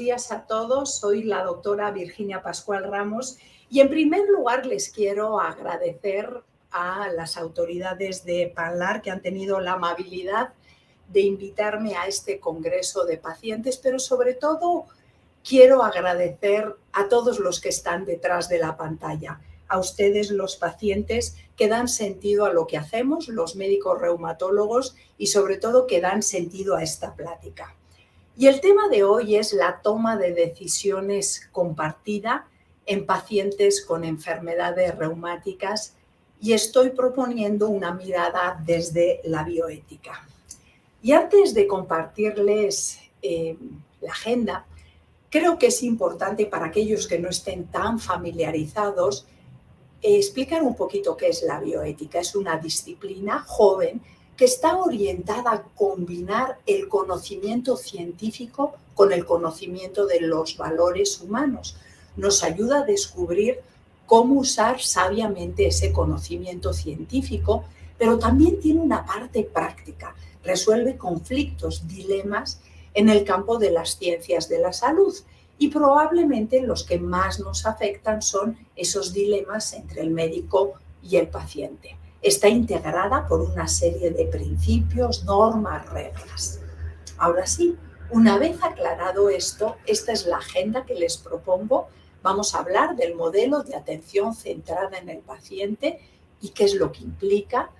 días a todos. Soy la doctora Virginia Pascual Ramos y en primer lugar les quiero agradecer a las autoridades de PANLAR que han tenido la amabilidad de invitarme a este congreso de pacientes, pero sobre todo quiero agradecer a todos los que están detrás de la pantalla, a ustedes los pacientes que dan sentido a lo que hacemos, los médicos reumatólogos, y sobre todo que dan sentido a esta plática. Y el tema de hoy es la toma de decisiones compartida en pacientes con enfermedades reumáticas y estoy proponiendo una mirada desde la bioética. Y antes de compartirles la agenda, creo que es importante para aquellos que no estén tan familiarizados explicar un poquito qué es la bioética. Es una disciplina joven que está orientada a combinar el conocimiento científico con el conocimiento de los valores humanos. Nos ayuda a descubrir cómo usar sabiamente ese conocimiento científico, pero también tiene una parte práctica. Resuelve conflictos, dilemas en el campo de las ciencias de la salud. Y probablemente los que más nos afectan son esos dilemas entre el médico y el paciente. Está integrada por una serie de principios, normas, reglas. Ahora sí, una vez aclarado esto, esta es la agenda que les propongo. Vamos a hablar del modelo de atención centrada en el paciente y qué es lo que implica.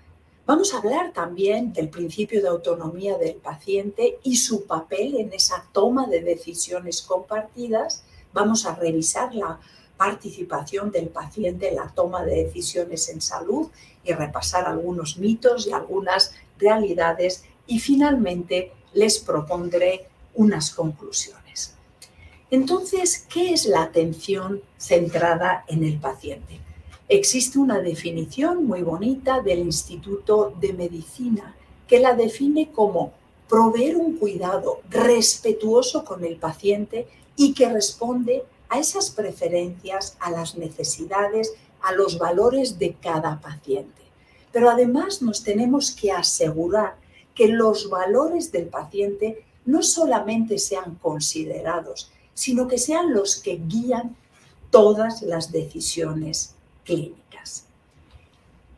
Vamos a hablar también del principio de autonomía del paciente y su papel en esa toma de decisiones compartidas. Vamos a revisar la participación del paciente en la toma de decisiones en salud y repasar algunos mitos y algunas realidades. Y finalmente les propondré unas conclusiones. Entonces, ¿qué es la atención centrada en el paciente? Existe una definición muy bonita del Instituto de Medicina que la define como proveer un cuidado respetuoso con el paciente y que responde a esas preferencias, a las necesidades, a los valores de cada paciente. Pero además nos tenemos que asegurar que los valores del paciente no solamente sean considerados, sino que sean los que guían todas las decisiones clínicas.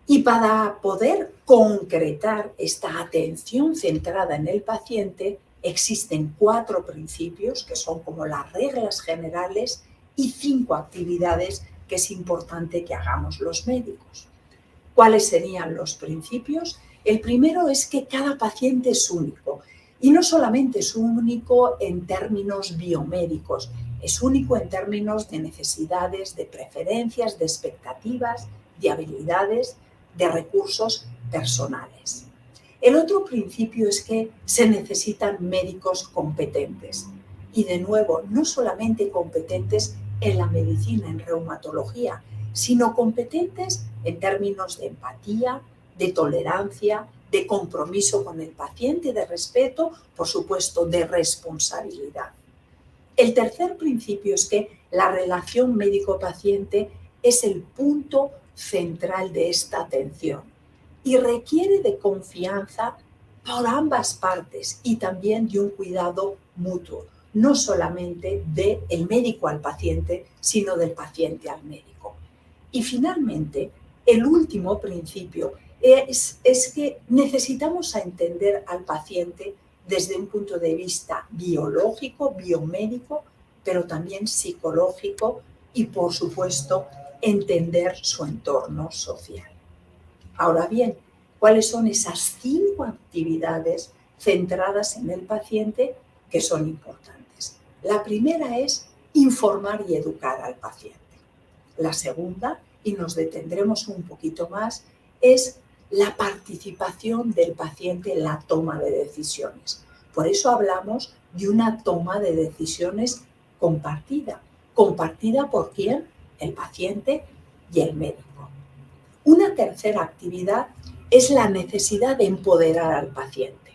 Y para poder concretar esta atención centrada en el paciente, existen 4 principios que son como las reglas generales y 5 actividades que es importante que hagamos los médicos. ¿Cuáles serían los principios? El primero es que cada paciente es único y no solamente es único en términos biomédicos, es único en términos de necesidades, de preferencias, de expectativas, de habilidades, de recursos personales. El otro principio es que se necesitan médicos competentes. Y de nuevo, no solamente competentes en la medicina, en reumatología, sino competentes en términos de empatía, de tolerancia, de compromiso con el paciente, de respeto, por supuesto, de responsabilidad. El tercer principio es que la relación médico-paciente es el punto central de esta atención y requiere de confianza por ambas partes y también de un cuidado mutuo, no solamente del médico al paciente, sino del paciente al médico. Y finalmente, el último principio es que necesitamos entender al paciente desde un punto de vista biológico, biomédico, pero también psicológico y, por supuesto, entender su entorno social. Ahora bien, ¿cuáles son esas 5 actividades centradas en el paciente que son importantes? La primera es informar y educar al paciente. La segunda, y nos detendremos un poquito más, es la participación del paciente en la toma de decisiones. Por eso hablamos de una toma de decisiones compartida. ¿Compartida por quién? El paciente y el médico. Una tercera actividad es la necesidad de empoderar al paciente.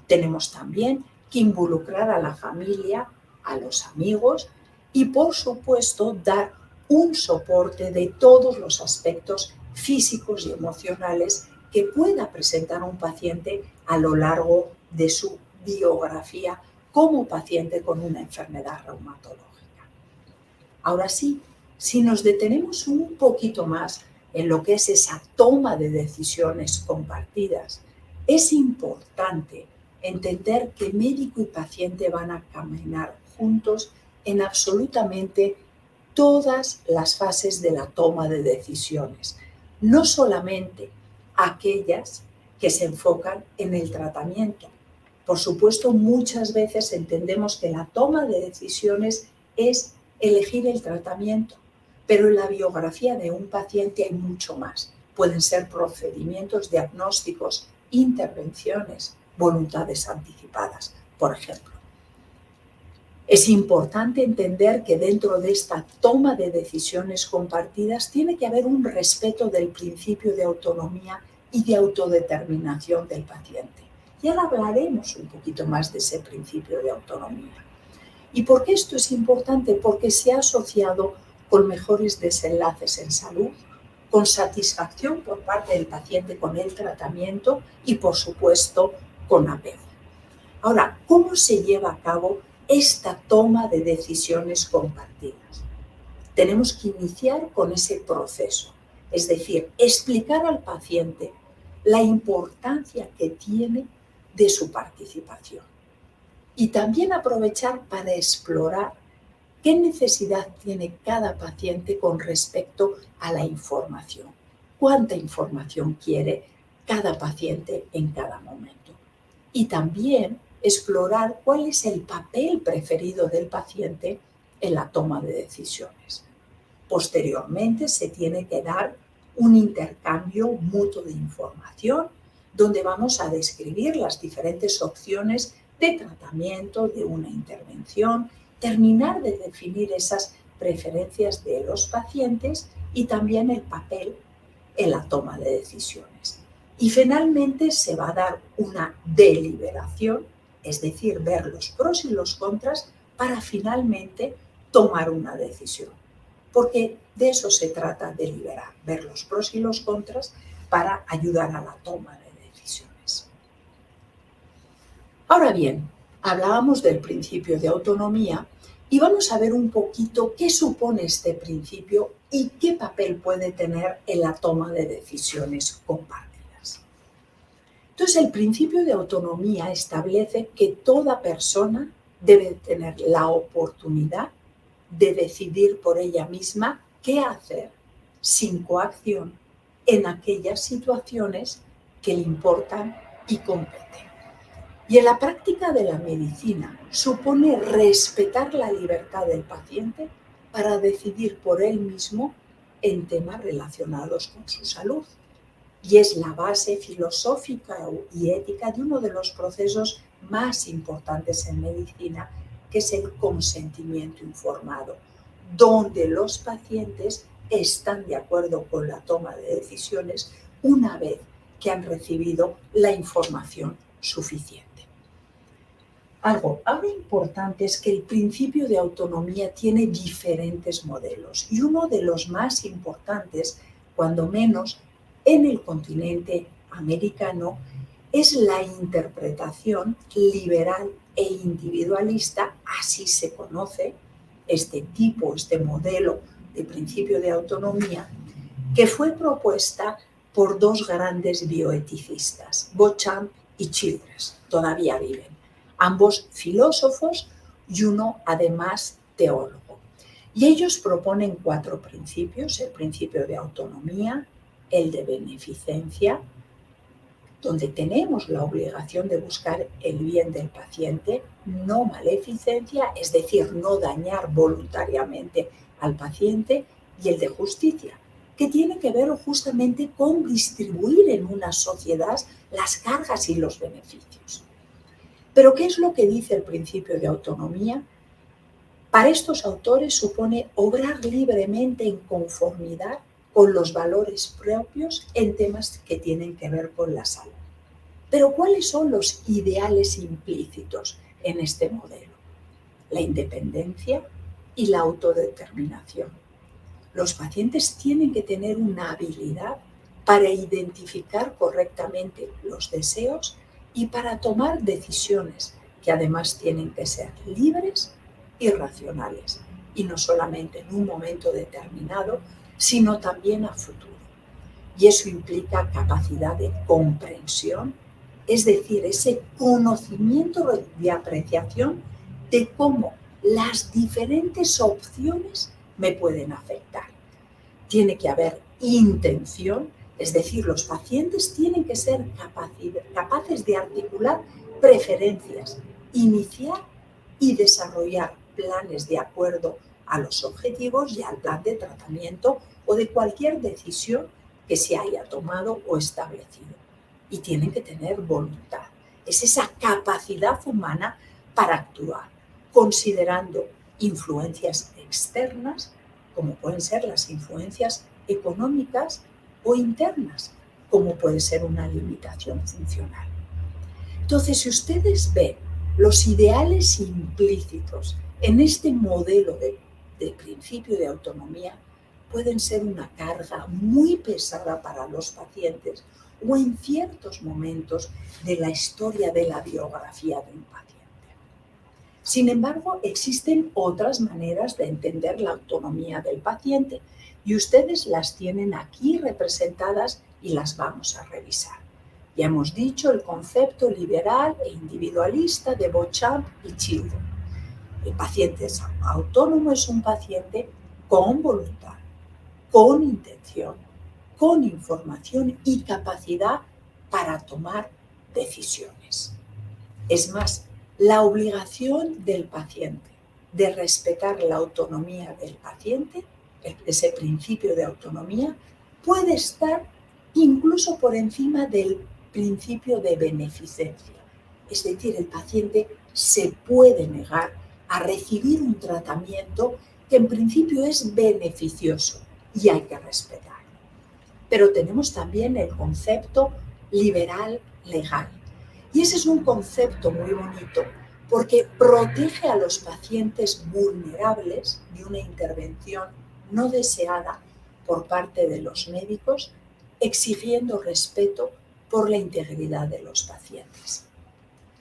Tenemos también que involucrar a la familia, a los amigos y, por supuesto, dar un soporte de todos los aspectos físicos y emocionales que pueda presentar un paciente a lo largo de su biografía como paciente con una enfermedad reumatológica. Ahora sí, si nos detenemos un poquito más en lo que es esa toma de decisiones compartidas, es importante entender que médico y paciente van a caminar juntos en absolutamente todas las fases de la toma de decisiones, no solamente aquellas que se enfocan en el tratamiento. Por supuesto, muchas veces entendemos que la toma de decisiones es elegir el tratamiento, pero en la biografía de un paciente hay mucho más. Pueden ser procedimientos diagnósticos, intervenciones, voluntades anticipadas, por ejemplo. Es importante entender que dentro de esta toma de decisiones compartidas tiene que haber un respeto del principio de autonomía y de autodeterminación del paciente. Y ahora hablaremos un poquito más de ese principio de autonomía. ¿Y por qué esto es importante? Porque se ha asociado con mejores desenlaces en salud, con satisfacción por parte del paciente con el tratamiento y, por supuesto, con apego. Ahora, ¿cómo se lleva a cabo esta toma de decisiones compartidas? Tenemos que iniciar con ese proceso, es decir, explicar al paciente la importancia que tiene de su participación y también aprovechar para explorar qué necesidad tiene cada paciente con respecto a la información, cuánta información quiere cada paciente en cada momento. Y también explorar cuál es el papel preferido del paciente en la toma de decisiones. Posteriormente se tiene que dar un intercambio mutuo de información donde vamos a describir las diferentes opciones de tratamiento, de una intervención, terminar de definir esas preferencias de los pacientes y también el papel en la toma de decisiones. Y finalmente se va a dar una deliberación, es decir, ver los pros y los contras para finalmente tomar una decisión. Porque de eso se trata, deliberar, ver los pros y los contras para ayudar a la toma de decisiones. Ahora bien, hablábamos del principio de autonomía y vamos a ver un poquito qué supone este principio y qué papel puede tener en la toma de decisiones compartidas. Entonces, el principio de autonomía establece que toda persona debe tener la oportunidad de decidir por ella misma qué hacer sin coacción en aquellas situaciones que le importan y competen. Y en la práctica de la medicina supone respetar la libertad del paciente para decidir por él mismo en temas relacionados con su salud. Y es la base filosófica y ética de uno de los procesos más importantes en medicina, que es el consentimiento informado, donde los pacientes están de acuerdo con la toma de decisiones una vez que han recibido la información suficiente. Algo ahora importante es que el principio de autonomía tiene diferentes modelos y uno de los más importantes, cuando menos en el continente americano, es la interpretación liberal e individualista, así se conoce este tipo, este modelo de principio de autonomía, que fue propuesta por dos grandes bioeticistas, Beauchamp y Childress, todavía viven. Ambos filósofos y uno además teólogo. Y ellos proponen 4 principios: el principio de autonomía, el de beneficencia, donde tenemos la obligación de buscar el bien del paciente, no maleficencia, es decir, no dañar voluntariamente al paciente, y el de justicia, que tiene que ver justamente con distribuir en una sociedad las cargas y los beneficios. Pero, ¿qué es lo que dice el principio de autonomía? Para estos autores supone obrar libremente en conformidad con los valores propios en temas que tienen que ver con la salud. Pero, ¿cuáles son los ideales implícitos en este modelo? La independencia y la autodeterminación. Los pacientes tienen que tener una habilidad para identificar correctamente los deseos y para tomar decisiones que además tienen que ser libres y racionales, y no solamente en un momento determinado, sino también a futuro. Y eso implica capacidad de comprensión, es decir, ese conocimiento de apreciación de cómo las diferentes opciones me pueden afectar. Tiene que haber intención, es decir, los pacientes tienen que ser capaces de articular preferencias, iniciar y desarrollar planes de acuerdo a los objetivos y al plan de tratamiento o de cualquier decisión que se haya tomado o establecido. Y tienen que tener voluntad. Es esa capacidad humana para actuar, considerando influencias externas, como pueden ser las influencias económicas, o internas, como puede ser una limitación funcional. Entonces, si ustedes ven los ideales implícitos en este modelo de principio de autonomía, pueden ser una carga muy pesada para los pacientes o en ciertos momentos de la historia de la biografía de un paciente. Sin embargo, existen otras maneras de entender la autonomía del paciente y ustedes las tienen aquí representadas y las vamos a revisar. Ya hemos dicho el concepto liberal e individualista de Beauchamp y Children. El paciente autónomo es un paciente con voluntad, con intención, con información y capacidad para tomar decisiones. Es más, la obligación del paciente de respetar la autonomía del paciente, ese principio de autonomía, puede estar incluso por encima del principio de beneficencia. Es decir, el paciente se puede negar a recibir un tratamiento que en principio es beneficioso y hay que respetarlo. Pero tenemos también el concepto liberal legal. Y ese es un concepto muy bonito porque protege a los pacientes vulnerables de una intervención no deseada por parte de los médicos, exigiendo respeto por la integridad de los pacientes.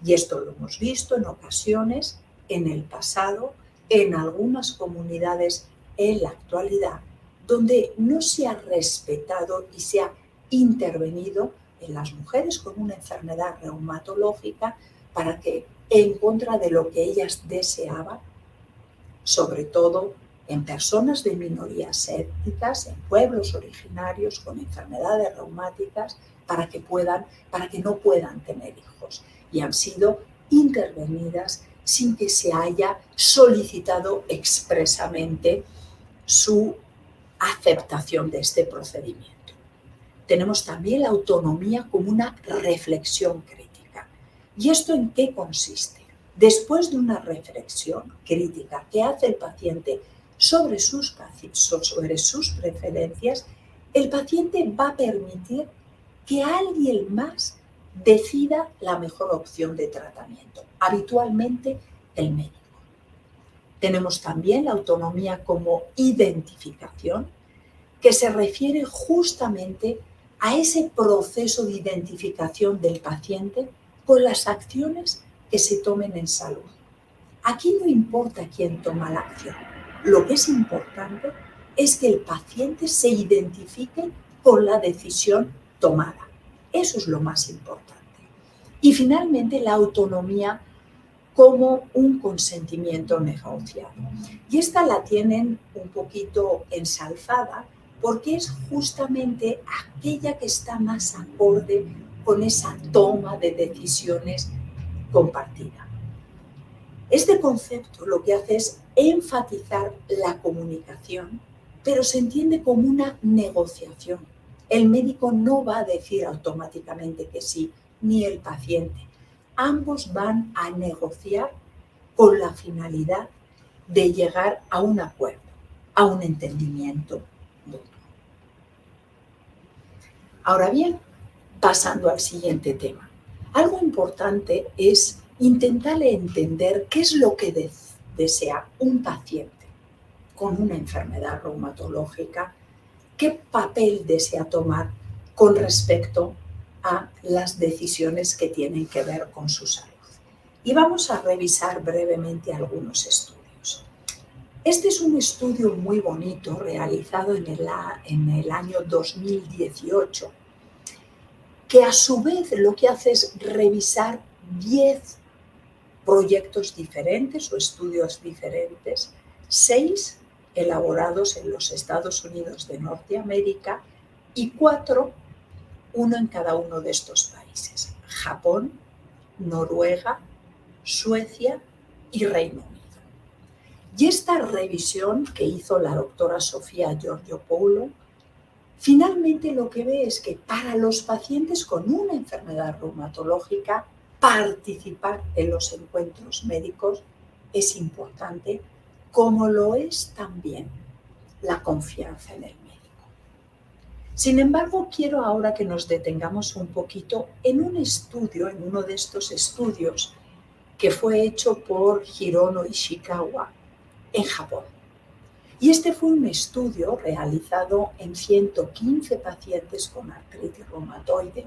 Y esto lo hemos visto en ocasiones en el pasado, en algunas comunidades en la actualidad, donde no se ha respetado y se ha intervenido en las mujeres con una enfermedad reumatológica para que, en contra de lo que ellas deseaban, sobre todo en personas de minorías étnicas, en pueblos originarios con enfermedades reumáticas, para que no puedan tener hijos. Y han sido intervenidas sin que se haya solicitado expresamente su aceptación de este procedimiento. Tenemos también la autonomía como una reflexión crítica. ¿Y esto en qué consiste? Después de una reflexión crítica que hace el paciente sobre sus preferencias, el paciente va a permitir que alguien más decida la mejor opción de tratamiento, habitualmente el médico. Tenemos también la autonomía como identificación, que se refiere justamente a ese proceso de identificación del paciente con las acciones que se tomen en salud. Aquí no importa quién toma la acción. Lo que es importante es que el paciente se identifique con la decisión tomada. Eso es lo más importante. Y finalmente, la autonomía como un consentimiento negociado. Y esta la tienen un poquito ensalzada porque es justamente aquella que está más acorde con esa toma de decisiones compartida. Este concepto lo que hace es enfatizar la comunicación, pero se entiende como una negociación. El médico no va a decir automáticamente que sí, ni el paciente. Ambos van a negociar con la finalidad de llegar a un acuerdo, a un entendimiento mutuo. Ahora bien, pasando al siguiente tema. Algo importante es intentar entender qué es lo que desea un paciente con una enfermedad reumatológica, qué papel desea tomar con respecto a las decisiones que tienen que ver con su salud. Y vamos a revisar brevemente algunos estudios. Este es un estudio muy bonito realizado en el año 2018, que a su vez lo que hace es revisar 10 proyectos diferentes o estudios diferentes, 6 elaborados en los Estados Unidos de Norteamérica y 4, uno en cada uno de estos países: Japón, Noruega, Suecia y Reino Unido. Y esta revisión que hizo la doctora Sofía Georgiopoulou, finalmente lo que ve es que para los pacientes con una enfermedad reumatológica, participar en los encuentros médicos es importante, como lo es también la confianza en el médico. Sin embargo, quiero ahora que nos detengamos un poquito en un estudio, en uno de estos estudios que fue hecho por Hirono Ishikawa en Japón. Y este fue un estudio realizado en 115 pacientes con artritis reumatoide,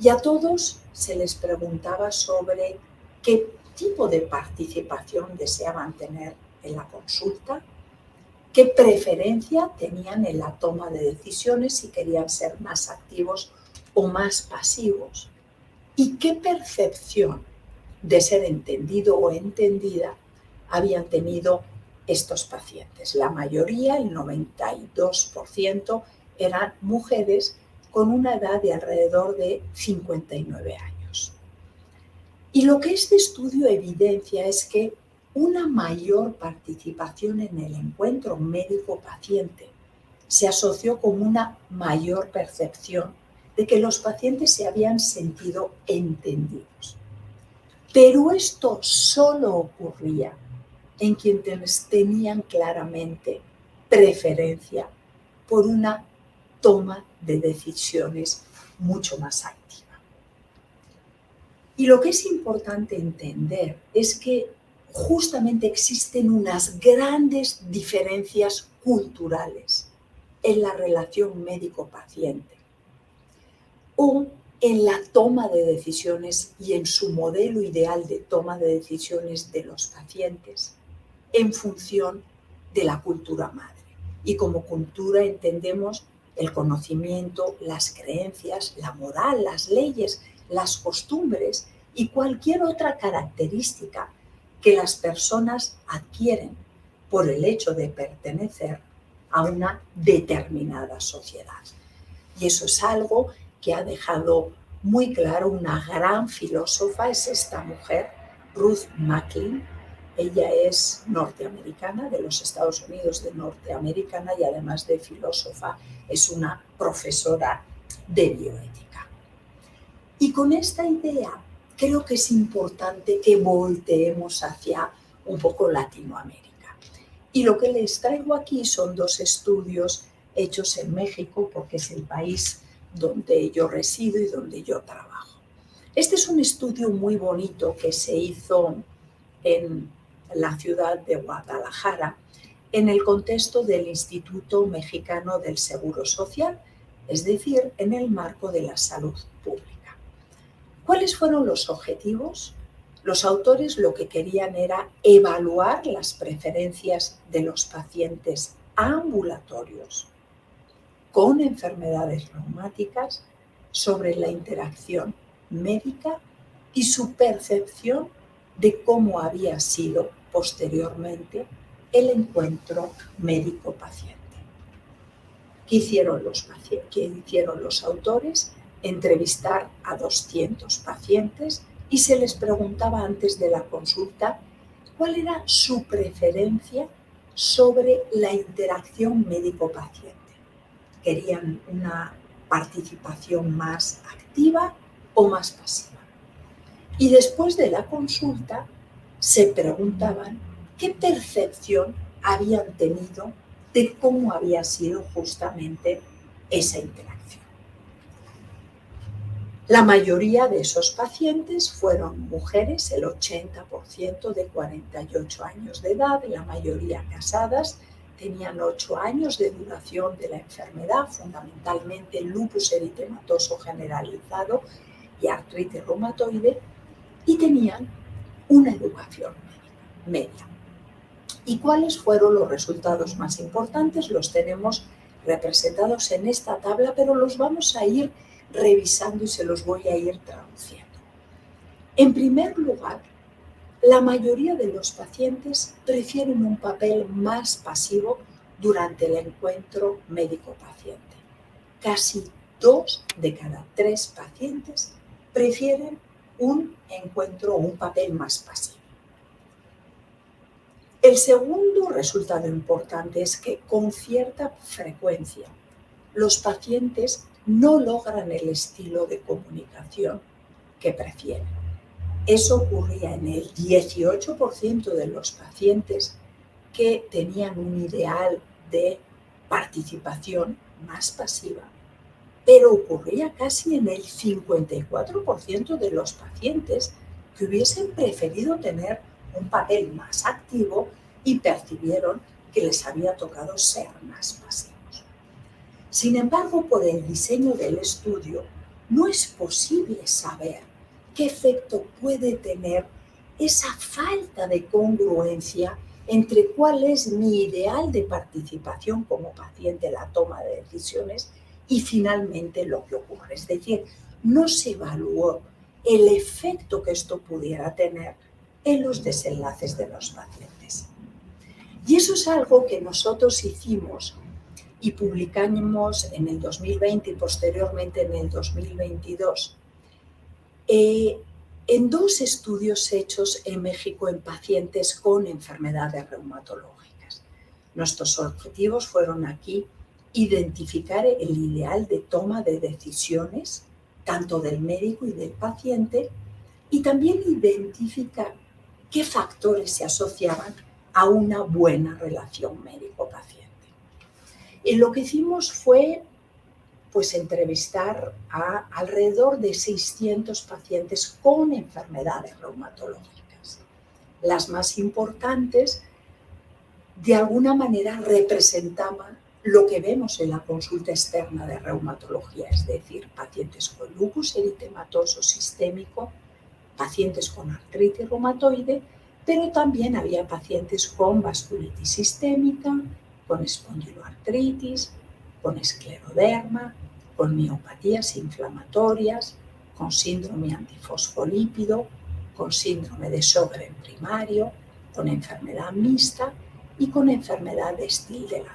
y a todos se les preguntaba sobre qué tipo de participación deseaban tener en la consulta, qué preferencia tenían en la toma de decisiones, si querían ser más activos o más pasivos, y qué percepción de ser entendido o entendida habían tenido estos pacientes. La mayoría, el 92%, eran mujeres con una edad de alrededor de 59 años. Y lo que este estudio evidencia es que una mayor participación en el encuentro médico-paciente se asoció con una mayor percepción de que los pacientes se habían sentido entendidos. Pero esto solo ocurría en quienes tenían claramente preferencia por una toma de decisiones mucho más activa. Y lo que es importante entender es que justamente existen unas grandes diferencias culturales en la relación médico-paciente o en la toma de decisiones y en su modelo ideal de toma de decisiones de los pacientes en función de la cultura madre. Y como cultura entendemos el conocimiento, las creencias, la moral, las leyes, las costumbres y cualquier otra característica que las personas adquieren por el hecho de pertenecer a una determinada sociedad. Y eso es algo que ha dejado muy claro una gran filósofa, es esta mujer, Ruth McLean. Ella es norteamericana, de los Estados Unidos de Norteamérica, y además de filósofa, es una profesora de bioética. Y con esta idea creo que es importante que volteemos hacia un poco Latinoamérica. Y lo que les traigo aquí son 2 estudios hechos en México, porque es el país donde yo resido y donde yo trabajo. Este es un estudio muy bonito que se hizo en la ciudad de Guadalajara en el contexto del Instituto Mexicano del Seguro Social, es decir, en el marco de la salud pública. ¿Cuáles fueron los objetivos? Los autores lo que querían era evaluar las preferencias de los pacientes ambulatorios con enfermedades reumáticas sobre la interacción médica y su percepción de cómo había sido posteriormente el encuentro médico-paciente. ¿Qué hicieron los autores? Entrevistar a 200 pacientes y se les preguntaba antes de la consulta cuál era su preferencia sobre la interacción médico-paciente. ¿Querían una participación más activa o más pasiva? Y después de la consulta se preguntaban qué percepción habían tenido de cómo había sido justamente esa interacción. La mayoría de esos pacientes fueron mujeres, el 80% de 48 años de edad, la mayoría casadas, tenían 8 años de duración de la enfermedad, fundamentalmente lupus eritematoso generalizado y artritis reumatoide, y tenían una educación media. ¿Y cuáles fueron los resultados más importantes? Los tenemos representados en esta tabla, pero los vamos a ir revisando y se los voy a ir traduciendo. En primer lugar, la mayoría de los pacientes prefieren un papel más pasivo durante el encuentro médico-paciente. Casi 2 de cada 3 pacientes prefieren un encuentro o un papel más pasivo. El segundo resultado importante es que con cierta frecuencia los pacientes no logran el estilo de comunicación que prefieren. Eso ocurría en el 18% de los pacientes que tenían un ideal de participación más pasiva, pero ocurría casi en el 54% de los pacientes que hubiesen preferido tener un papel más activo y percibieron que les había tocado ser más pasivos. Sin embargo, por el diseño del estudio, no es posible saber qué efecto puede tener esa falta de congruencia entre cuál es mi ideal de participación como paciente en la toma de decisiones y finalmente lo que ocurre. Es decir, no se evaluó el efecto que esto pudiera tener en los desenlaces de los pacientes. Y eso es algo que nosotros hicimos y publicamos en el 2020 y posteriormente en el 2022 en 2 estudios hechos en México en pacientes con enfermedades reumatológicas. Nuestros objetivos fueron aquí identificar el ideal de toma de decisiones, tanto del médico y del paciente, y también identificar qué factores se asociaban a una buena relación médico-paciente. Y lo que hicimos fue entrevistar a alrededor de 600 pacientes con enfermedades reumatológicas. Las más importantes, de alguna manera, representaban lo que vemos en la consulta externa de reumatología, es decir, pacientes con lupus eritematoso sistémico, pacientes con artritis reumatoide, pero también había pacientes con vasculitis sistémica, con espondiloartritis, con escleroderma, con miopatías inflamatorias, con síndrome antifosfolípido, con síndrome de Sjögren primario, con enfermedad mixta y con enfermedad de Still-Delannoy.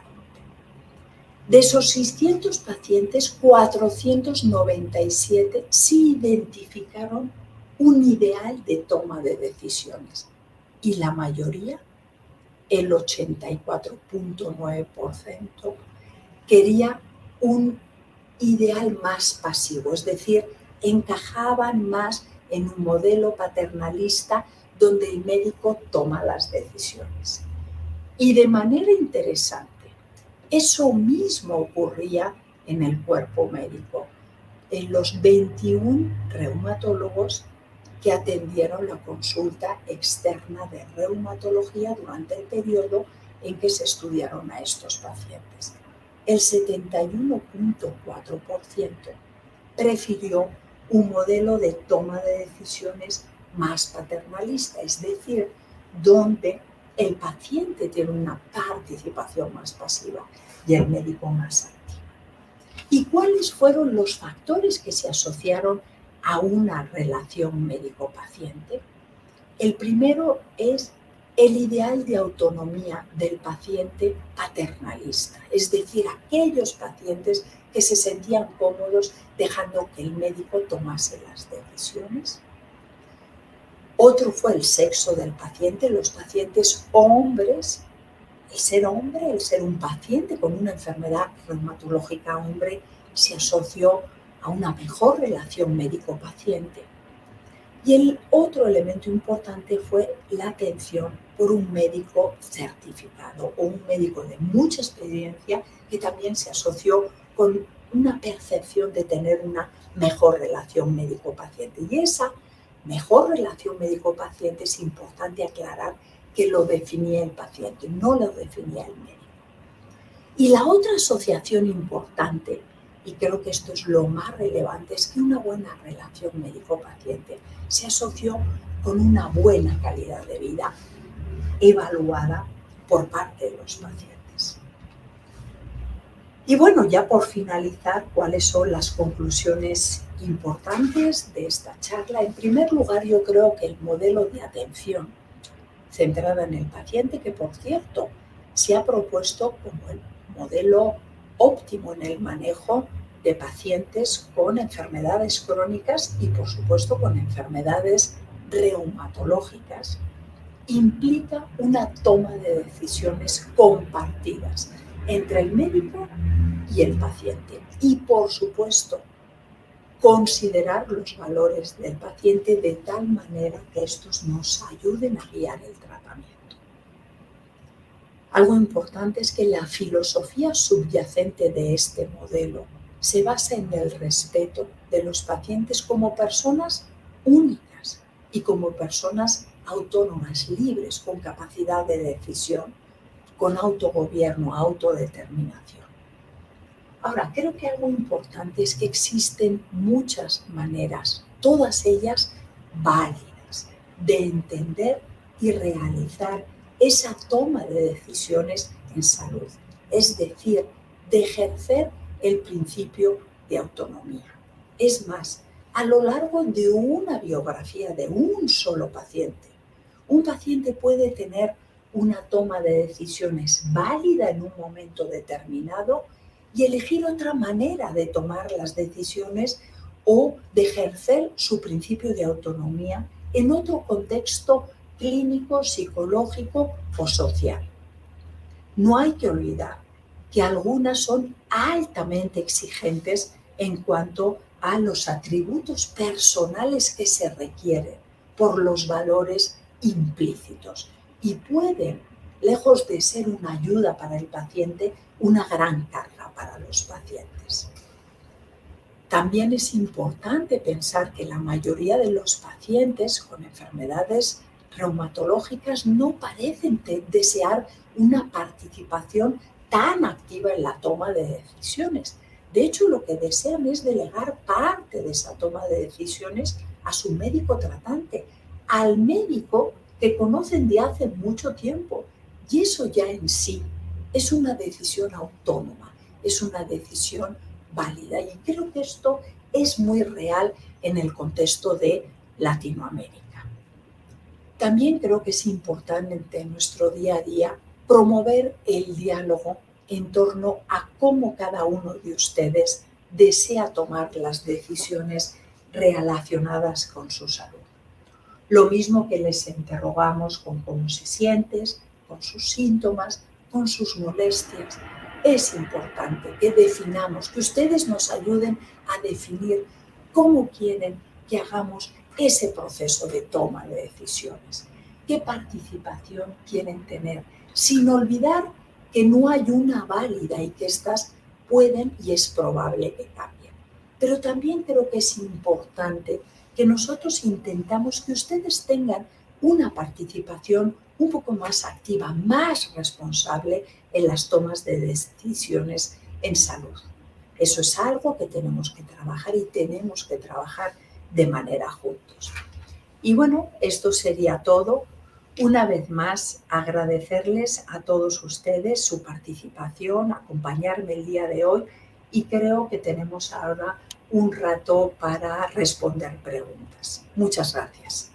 De esos 600 pacientes, 497 sí identificaron un ideal de toma de decisiones y la mayoría, el 84.9%, quería un ideal más pasivo, es decir, encajaban más en un modelo paternalista donde el médico toma las decisiones. Y de manera interesante, eso mismo ocurría en el cuerpo médico, en los 21 reumatólogos que atendieron la consulta externa de reumatología durante el periodo en que se estudiaron a estos pacientes. El 71.4% prefirió un modelo de toma de decisiones más paternalista, es decir, donde el paciente tiene una participación más pasiva y el médico más activo. ¿Y cuáles fueron los factores que se asociaron a una relación médico-paciente? El primero es el ideal de autonomía del paciente paternalista, es decir, aquellos pacientes que se sentían cómodos dejando que el médico tomase las decisiones. Otro fue el sexo del paciente, los pacientes hombres, el ser hombre, el ser un paciente con una enfermedad reumatológica hombre, se asoció a una mejor relación médico-paciente. Y el otro elemento importante fue la atención por un médico certificado o un médico de mucha experiencia que también se asoció con una percepción de tener una mejor relación médico-paciente. Y esa mejor relación médico-paciente es importante aclarar que lo definía el paciente, no lo definía el médico. Y la otra asociación importante, y creo que esto es lo más relevante, es que una buena relación médico-paciente se asoció con una buena calidad de vida evaluada por parte de los pacientes. Y bueno, ya por finalizar, ¿cuáles son las conclusiones importantes de esta charla? En primer lugar, yo creo que el modelo de atención centrada en el paciente, que por cierto se ha propuesto como el modelo óptimo en el manejo de pacientes con enfermedades crónicas y por supuesto con enfermedades reumatológicas, implica una toma de decisiones compartidas entre el médico y el paciente y por supuesto considerar los valores del paciente de tal manera que estos nos ayuden a guiar el tratamiento. Algo importante es que la filosofía subyacente de este modelo se basa en el respeto de los pacientes como personas únicas y como personas autónomas, libres, con capacidad de decisión, con autogobierno, autodeterminación. Ahora, creo que algo importante es que existen muchas maneras, todas ellas válidas, de entender y realizar esa toma de decisiones en salud, es decir, de ejercer el principio de autonomía. Es más, a lo largo de una biografía de un solo paciente, un paciente puede tener una toma de decisiones válida en un momento determinado y elegir otra manera de tomar las decisiones o de ejercer su principio de autonomía en otro contexto clínico, psicológico o social. No hay que olvidar que algunas son altamente exigentes en cuanto a los atributos personales que se requieren por los valores implícitos y pueden, lejos de ser una ayuda para el paciente, una gran carga para los pacientes. También es importante pensar que la mayoría de los pacientes con enfermedades reumatológicas no parecen desear una participación tan activa en la toma de decisiones. De hecho, lo que desean es delegar parte de esa toma de decisiones a su médico tratante, al médico que conocen de hace mucho tiempo. Y eso ya en sí es una decisión autónoma, es una decisión válida. Y creo que esto es muy real en el contexto de Latinoamérica. También creo que es importante en nuestro día a día promover el diálogo en torno a cómo cada uno de ustedes desea tomar las decisiones relacionadas con su salud. Lo mismo que les interrogamos con cómo se sienten, con sus síntomas, con sus molestias. Es importante que definamos, que ustedes nos ayuden a definir cómo quieren que hagamos ese proceso de toma de decisiones. ¿Qué participación quieren tener? Sin olvidar que no hay una válida y que estas pueden y es probable que cambien. Pero también creo que es importante que nosotros intentamos que ustedes tengan una participación un poco más activa, más responsable en las tomas de decisiones en salud. Eso es algo que tenemos que trabajar y tenemos que trabajar de manera juntos. Y bueno, esto sería todo. Una vez más, agradecerles a todos ustedes su participación, acompañarme el día de hoy y creo que tenemos ahora un rato para responder preguntas. Muchas gracias.